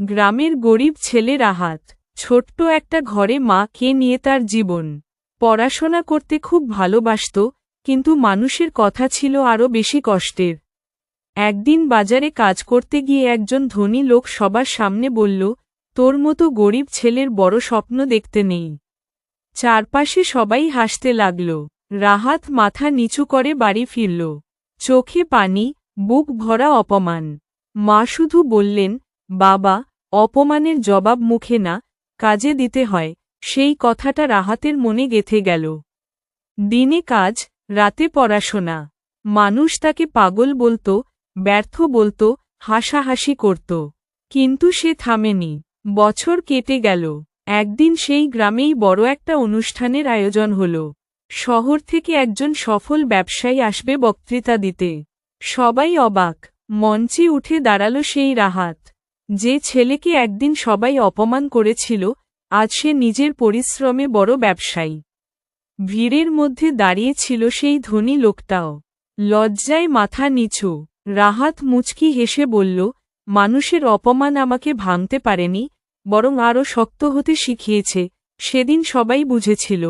গ্রামের গরিব ছেলে রাহাত ছোট্ট একটা ঘরে মাকে নিয়ে তার জীবন। পড়াশোনা করতে খুব ভালোবাসত, কিন্তু মানুষের কথা ছিল আরও বেশি কষ্টের। একদিন বাজারে কাজ করতে গিয়ে একজন ধনী লোক সবার সামনে বলল, তোর মতো গরিব ছেলের বড় স্বপ্ন দেখতে নেই। চারপাশে সবাই হাসতে লাগল। রাহাত মাথা নিচু করে বাড়ি ফিরল। চোখে পানি, বুক ভরা অপমান। মা শুধু বললেন, বাবা, অপমানের জবাব মুখে না, কাজে দিতে হয়। সেই কথাটা রাহাতের মনে গেঁথে গেল। দিনে কাজ, রাতে পড়াশোনা। মানুষ তাকে পাগল বলতো, ব্যর্থ বলতো, হাসাহাসি করত। কিন্তু সে থামেনি। বছর কেটে গেল। একদিন সেই গ্রামেই বড় একটা অনুষ্ঠানের আয়োজন হল। শহর থেকে একজন সফল ব্যবসায়ী আসবে বক্তৃতা দিতে। সবাই অবাক। মঞ্চে উঠে দাঁড়াল সেই রাহাত, যে ছেলেকে একদিন সবাই অপমান করেছিল, আজ সে নিজের পরিশ্রমে বড় ব্যবসায়ী। ভিড়ের মধ্যে দাঁড়িয়ে ছিল সেই ধনী লোকটাও। লজ্জায় মাথা নিচু। রাহাত মুচকি হেসে বলল, মানুষের অপমান আমাকে ভাঙতে পারেনি, বরং আরও শক্ত হতে শিখিয়েছে। সেদিন সবাই বুঝেছিল